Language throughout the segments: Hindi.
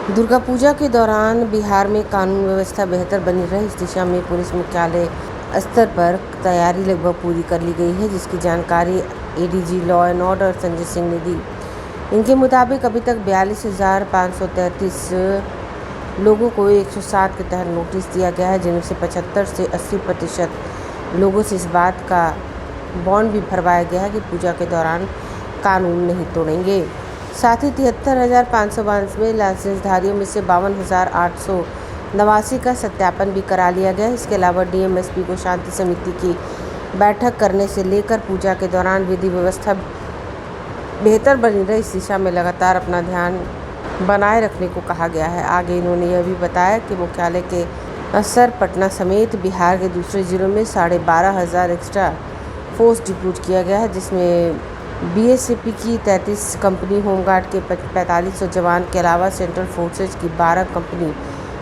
दुर्गा पूजा के दौरान बिहार में कानून व्यवस्था बेहतर बनी रहे, इस दिशा में पुलिस मुख्यालय स्तर पर तैयारी लगभग पूरी कर ली गई है, जिसकी जानकारी ADG law and order Sanjay Singh ने दी। इनके मुताबिक अभी तक 42,533 लोगों को 107 के तहत नोटिस दिया गया है, जिनमें से 75 से 80% लोगों से इस बात का बॉन्ड भी भरवाया गया है कि पूजा के दौरान कानून नहीं तोड़ेंगे। साथ ही 73,592 लाइसेंसधारियों में से 52,889 का सत्यापन भी करा लिया गया है। इसके अलावा डीएमएसपी को शांति समिति की बैठक करने से लेकर पूजा के दौरान विधि व्यवस्था बेहतर बनी रहे, इस दिशा में लगातार अपना ध्यान बनाए रखने को कहा गया है। आगे इन्होंने यह भी बताया कि मुख्यालय के असर पटना समेत बिहार के दूसरे जिलों में 12,500 एक्स्ट्रा फोर्स डिप्लॉय किया गया है, जिसमें बीएसएफी की 33 कंपनी, होमगार्ड के 4500 जवान के अलावा सेंट्रल फोर्सेज की 12 कंपनी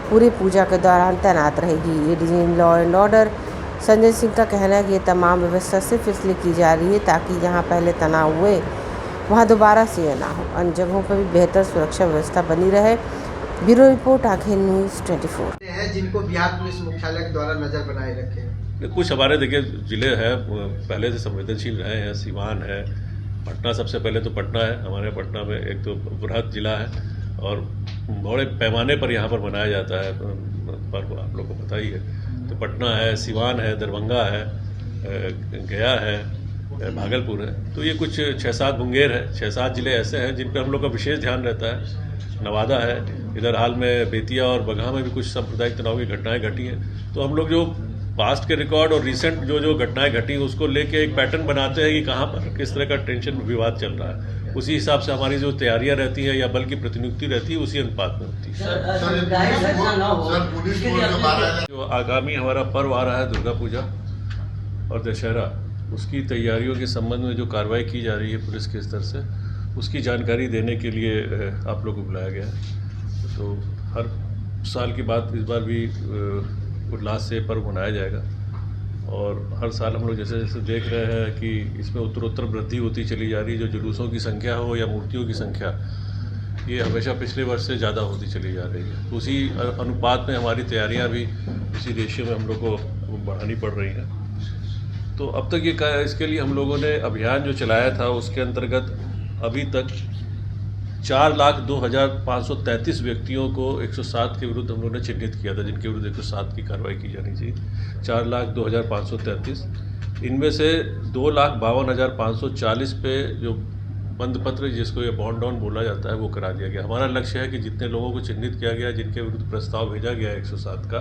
पूरी पूजा के दौरान तैनात रहेगी। ADG law and order Sanjay Singh का कहना है कि ये तमाम व्यवस्था सिर्फ इसलिए की जा रही है ताकि जहां पहले तनाव हुए वहां दोबारा से यह ना हो। अन्य जगहों पर भी बेहतर सुरक्षा व्यवस्था बनी रहे। ब्यूरो रिपोर्ट, आंखें न्यूज़ 24 है जिनको बिहार पुलिस मुख्यालय के द्वारा नजर बनाए रखे हैं। कुछ हमारे देखिए जिले हैं पहले से संवेदनशील रहे हैं, सीवान है, पटना सबसे पहले तो पटना है। हमारे पटना में एक तो बृहद जिला है और बड़े पैमाने पर यहाँ पर मनाया जाता है पर्व, आप लोग को पता ही है। तो पटना है, सीवान है, दरभंगा है, गया है, भागलपुर है। तो ये कुछ 6-7 मुंगेर है, 6-7 जिले ऐसे हैं जिन पर हम लोग का विशेष ध्यान रहता है। नवादा है, इधर हाल में बेतिया और बगहा में भी कुछ सांप्रदायिक तनाव की घटनाएं घटी हैं। तो हम लोग जो पास्ट के रिकॉर्ड और रिसेंट जो घटनाएं घटी उसको लेके एक पैटर्न बनाते हैं कि कहाँ पर किस तरह का टेंशन विवाद चल रहा है। उसी हिसाब से हमारी जो तैयारियां रहती हैं या बल की प्रतिनियुक्ति रहती है उसी अनुपात में होती है। जो आगामी हमारा पर्व आ रहा है दुर्गा पूजा और दशहरा, उसकी तैयारियों के संबंध में जो कार्रवाई की जा रही है पुलिस के स्तर से, उसकी जानकारी देने के लिए आप लोग को बुलाया गया है। तो हर साल की बात इस बार भी उल्लास से पर्व मनाया जाएगा और हर साल हम लोग जैसे जैसे देख रहे हैं कि इसमें उत्तरोत्तर वृद्धि होती चली जा रही है। जो जुलूसों की संख्या हो या मूर्तियों की संख्या, ये हमेशा पिछले वर्ष से ज़्यादा होती चली जा रही है। तो उसी अनुपात में हमारी तैयारियां भी उसी रेशियो में हम लोग को बढ़ानी पड़ रही हैं। तो अब तक इसके लिए हम लोगों ने अभियान जो चलाया था उसके अंतर्गत अभी तक 4,02,533 व्यक्तियों को 107 के विरुद्ध हम लोगों ने चिन्हित किया था, जिनके विरुद्ध 107 की कार्रवाई की जानी चाहिए। 4,02,533, इनमें से 2,52,540 पे जो बंद पत्र, जिसको ये बॉन्ड डाउन बोला जाता है, वो करा दिया गया। हमारा लक्ष्य है कि जितने लोगों को चिन्हित किया गया, जिनके विरुद्ध प्रस्ताव भेजा गया है 107 का,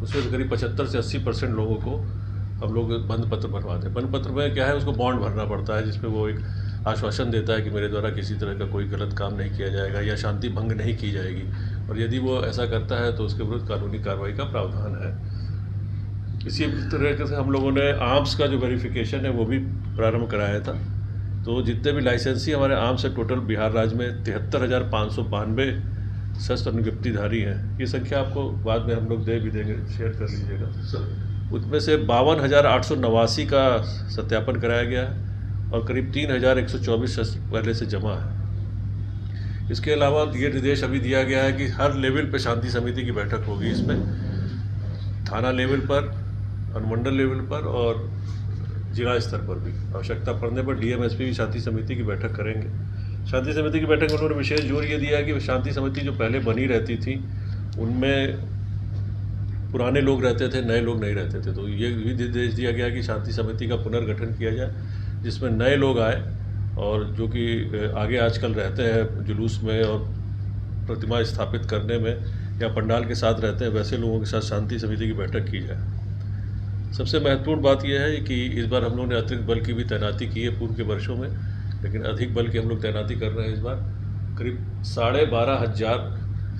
उसमें करीब 75 से 80% लोगों को हम लोग बंद पत्र भरवाते हैं। बंद पत्र में क्या है, उसको बॉन्ड भरना पड़ता है, जिसमें वो एक आश्वासन देता है कि मेरे द्वारा किसी तरह का कोई गलत काम नहीं किया जाएगा या शांति भंग नहीं की जाएगी, और यदि वो ऐसा करता है तो उसके विरुद्ध कानूनी कार्रवाई का प्रावधान है। इसी तरह से हम लोगों ने आर्म्स का जो वेरिफिकेशन है वो भी प्रारंभ कराया था। तो जितने भी लाइसेंसी हमारे आर्म्स से टोटल बिहार राज्य में 73,592 शस्त्र अनुज्ञप्तिधारी हैं। ये संख्या आपको बाद में हम लोग दे भी देंगे, शेयर कर लीजिएगा। उसमें से 52,889 का सत्यापन कराया गया है और करीब 3,124 शस्त्र पहले से जमा है। इसके अलावा ये निर्देश अभी दिया गया है कि हर लेवल पे शांति समिति की बैठक होगी। इसमें थाना लेवल पर, अनुमंडल लेवल पर और जिला स्तर पर भी आवश्यकता पड़ने पर डीएमएसपी भी शांति समिति की बैठक करेंगे। शांति समिति की बैठक में उन्होंने विशेष जोर ये दिया है कि शांति समिति जो पहले बनी रहती थी उनमें पुराने लोग रहते थे, नए लोग नहीं रहते थे। तो ये भी निर्देश दिया गया कि शांति समिति का पुनर्गठन किया जाए, जिसमें नए लोग आए और जो कि आगे आजकल रहते हैं जुलूस में और प्रतिमा स्थापित करने में या पंडाल के साथ रहते हैं, वैसे लोगों के साथ शांति समिति की बैठक की जाए। सबसे महत्वपूर्ण बात यह है कि इस बार हम लोगों ने अतिरिक्त बल की भी तैनाती की है पूर्व के वर्षों में, लेकिन अधिक बल की हम लोग तैनाती कर रहे हैं। इस बार करीब 12,500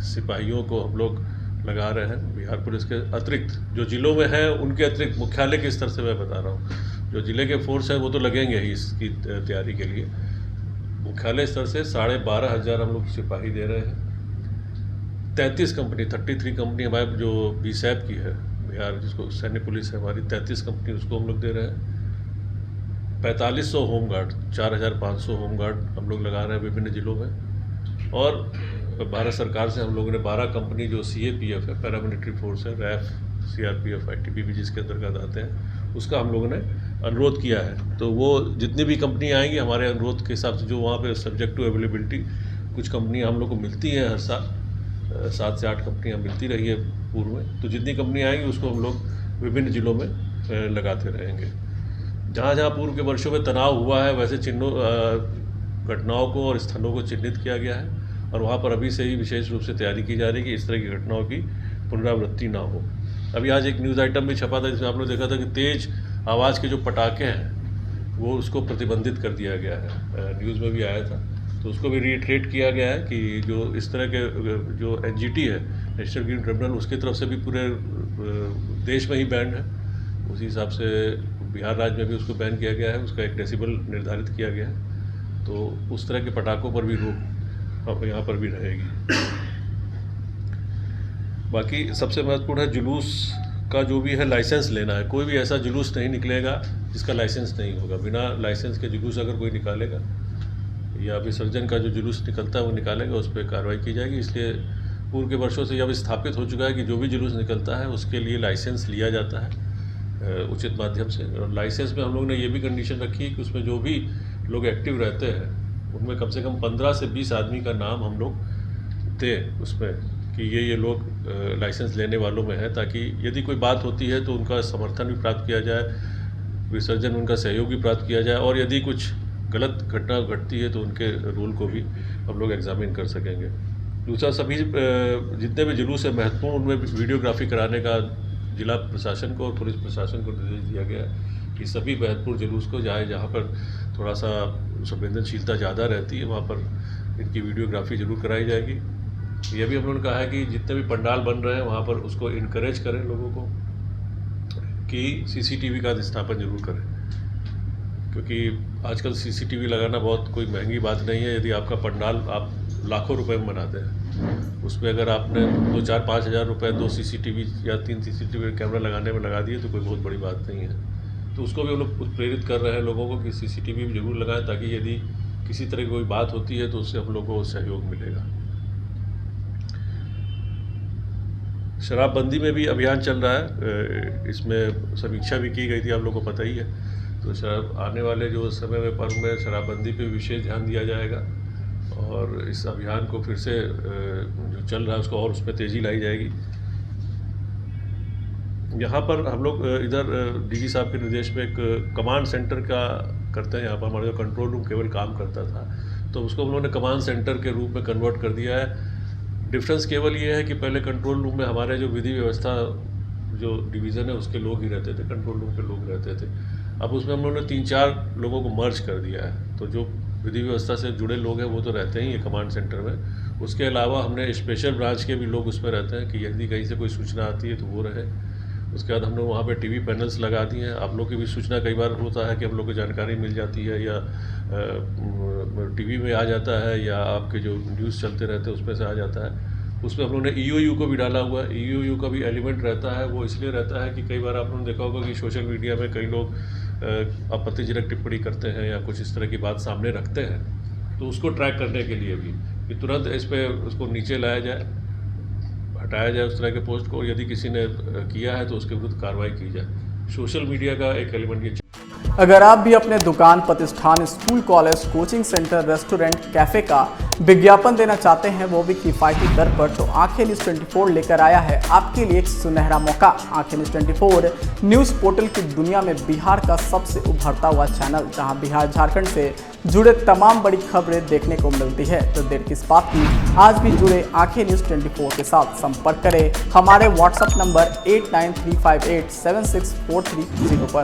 सिपाहियों को हम लोग लगा रहे हैं बिहार पुलिस के अतिरिक्त। जो जिलों में हैं उनके अतिरिक्त मुख्यालय के स्तर से मैं बता रहा हूँ, जो जिले के फोर्स हैं वो तो लगेंगे ही इसकी तैयारी के लिए। मुख्यालय स्तर से 12,500 हम लोग सिपाही दे रहे हैं। 33 कंपनी हमारे जो बीसैप की है बिहार, जिसको सैन्य पुलिस है हमारी, 33 कंपनी, उसको हम लोग दे रहे हैं। 4500 होमगार्ड, 4,500 होमगार्ड हम लोग लगा रहे हैं विभिन्न जिलों में। और भारत सरकार से हम लोगों ने 12 कंपनी जो CAPF है, पैरामिलिट्री फोर्स है, RAF, CRPF, ITBP जिसके अंतर्गत आते हैं, उसका हम लोगों ने अनुरोध किया है। तो वो जितनी भी कंपनी आएंगी हमारे अनुरोध के हिसाब से, जो वहाँ पे सब्जेक्ट टू अवेलेबिलिटी कुछ कंपनियाँ हम लोग को मिलती हैं हर साल, 7 से 8 कंपनियाँ मिलती रही है पूर्व में, तो जितनी कंपनी आएंगी उसको हम लोग विभिन्न जिलों में लगाते रहेंगे। जहाँ जहाँ पूर्व के वर्षों में तनाव हुआ है वैसे चिन्हों घटनाओं को और स्थलों को चिन्हित किया गया है और वहाँ पर अभी से ही विशेष रूप से तैयारी की जा रही है कि इस तरह की घटनाओं की पुनरावृत्ति ना हो। अभी आज एक न्यूज़ आइटम भी छपा था जिसमें आप लोग देखा था कि तेज़ आवाज़ के जो पटाखे हैं वो उसको प्रतिबंधित कर दिया गया है, न्यूज़ में भी आया था। तो उसको भी रिट्रेट किया गया है कि जो इस तरह के जो NGT है, नेशनल ग्रीन ट्रिब्यूनल, उसकी तरफ से भी पूरे देश में ही बैन है। उसी हिसाब से बिहार राज्य में भी उसको बैन किया गया है, उसका एक डेसिबल निर्धारित किया गया है। तो उस तरह के पटाखों पर भी रोक यहाँ पर भी रहेगी। बाकी सबसे महत्वपूर्ण है जुलूस का जो भी है लाइसेंस लेना है। कोई भी ऐसा जुलूस नहीं निकलेगा जिसका लाइसेंस नहीं होगा। बिना लाइसेंस के जुलूस अगर कोई निकालेगा या विसर्जन का जो जुलूस निकलता है वो निकालेगा, उस पर कार्रवाई की जाएगी। इसलिए पूर्व के वर्षों से अब स्थापित हो चुका है कि जो भी जुलूस निकलता है उसके लिए लाइसेंस लिया जाता है उचित माध्यम से। और लाइसेंस में हम लोग ने ये भी कंडीशन रखी है कि उसमें जो भी लोग एक्टिव रहते हैं उनमें कम से कम 15 से 20 आदमी का नाम हम लोग दें उसमें कि ये लोग लाइसेंस लेने वालों में है, ताकि यदि कोई बात होती है तो उनका समर्थन भी प्राप्त किया जाए, विसर्जन में उनका सहयोग भी प्राप्त किया जाए, और यदि कुछ गलत घटना घटती है तो उनके रोल को भी हम लोग एग्जामिन कर सकेंगे। दूसरा, सभी जितने भी जुलूस है महत्वपूर्ण, उनमें वीडियोग्राफी कराने का जिला प्रशासन को और पुलिस प्रशासन को निर्देश दिया गया है कि सभी महत्वपूर्ण जुलूस को जहाँ पर थोड़ा सा संवेदनशीलता ज़्यादा रहती है वहाँ पर इनकी वीडियोग्राफी जरूर कराई जाएगी। यह भी हम लोगों ने कहा है कि जितने भी पंडाल बन रहे हैं वहाँ पर उसको इनकरेज करें लोगों को कि CCTV का स्थापन जरूर करें, क्योंकि आजकल CCTV लगाना बहुत कोई महंगी बात नहीं है। यदि आपका पंडाल आप लाखों रुपए में बनाते हैं, उसमें अगर आपने 2-4-5 हज़ार रुपये 2 CCTV या 3 CCTV कैमरा लगाने में लगा दिए तो कोई बहुत बड़ी बात नहीं है। तो उसको भी हम लोग प्रेरित कर रहे हैं लोगों को कि CCTV जरूर लगाएं, ताकि यदि किसी तरह की कोई बात होती है तो उससे हम लोगों को सहयोग मिलेगा। शराबबंदी में भी अभियान चल रहा है, इसमें समीक्षा भी की गई थी, आप लोगों को पता ही है। तो आने वाले जो समय में पर्व में शराबबंदी पे विशेष ध्यान दिया जाएगा और इस अभियान को फिर से जो चल रहा है उसको और उसमें तेज़ी लाई जाएगी। यहाँ पर हम लोग इधर DG साहब के निर्देश में एक कमांड सेंटर का करते हैं। यहाँ पर हमारा जो कंट्रोल रूम केवल काम करता था तो उसको हम लोगों ने कमांड सेंटर के रूप में कन्वर्ट कर दिया है। डिफरेंस केवल ये है कि पहले कंट्रोल रूम में हमारे जो विधि व्यवस्था जो डिवीज़न है उसके लोग ही रहते थे, कंट्रोल रूम के लोग रहते थे। अब उसमें हम लोगों ने 3-4 लोगों को मर्ज कर दिया है, तो जो विधि व्यवस्था से जुड़े लोग हैं वो तो रहते ही है कमांड सेंटर में। उसके अलावा हमने स्पेशल ब्रांच के भी लोग उसमें रहते हैं कि यदि कहीं से कोई सूचना आती है तो वो रहे। उसके बाद हम लोग वहाँ पे TV पैनल्स लगा दिए हैं। आप लोग की भी सूचना कई बार होता है कि हम लोग को जानकारी मिल जाती है या TV में आ जाता है या आपके जो न्यूज़ चलते रहते हैं उसमें से आ जाता है। उसमें हम लोगों ने EOU को भी डाला हुआ है। EOU का भी एलिमेंट रहता है, वो इसलिए रहता है कि कई बार आप लोगों ने देखा होगा कि सोशल मीडिया में कई लोग आपत्तिजनक टिप्पणी करते हैं या कुछ इस तरह की बात सामने रखते हैं, तो उसको ट्रैक करने के लिए भी कि तुरंत इस पर उसको नीचे लाया जाए, हटाया जाए उस तरह के पोस्ट को। यदि किसी ने किया है तो उसके विरुद्ध कार्रवाई की जाए। सोशल मीडिया का एक एलिमेंट ये। अगर आप भी अपने दुकान, प्रतिष्ठान, school, college, coaching centre, restaurant, cafe का विज्ञापन देना चाहते हैं, वो भी किफ़ायती दर पर, तो आंखें न्यूज़ 24 लेकर आया है आपके लिए एक सुनहरा मौका। आंखें न्यूज़ 24 न्यूज़ पोर्टल की दुनिया में बिहार का सबसे उभरता हुआ चैनल, जहां बिहार झारखंड से जुड़े तमाम बड़ी खबरें देखने को मिलती है। तो देर किस बात की, आज भी जुड़े आंखें न्यूज़ 24 के साथ। संपर्क करें हमारे व्हाट्सएप नंबर 8935876430 पर।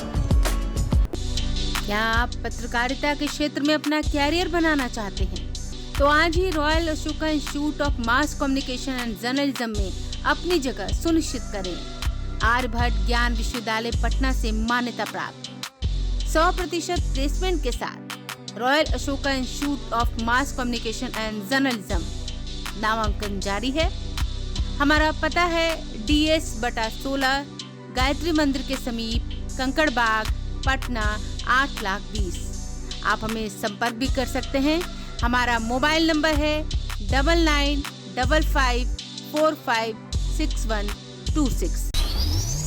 क्या आप पत्रकारिता के क्षेत्र में अपना कैरियर बनाना चाहते हैं? तो आज ही Royal Ashoka Institute of Mass Communication and Journalism में अपनी जगह सुनिश्चित करें। आर्यभट्ट ज्ञान विश्वविद्यालय पटना से मान्यता प्राप्त 100% प्लेसमेंट के साथ royal Ashoka Institute of Mass Communication and journalism नामांकन जारी है। हमारा पता है DS/16 गायत्री मंदिर के समीप, कंकड़ बाग, पटना 8,20,000। आप हमें संपर्क भी कर सकते हैं। हमारा मोबाइल नंबर है 99 55456126।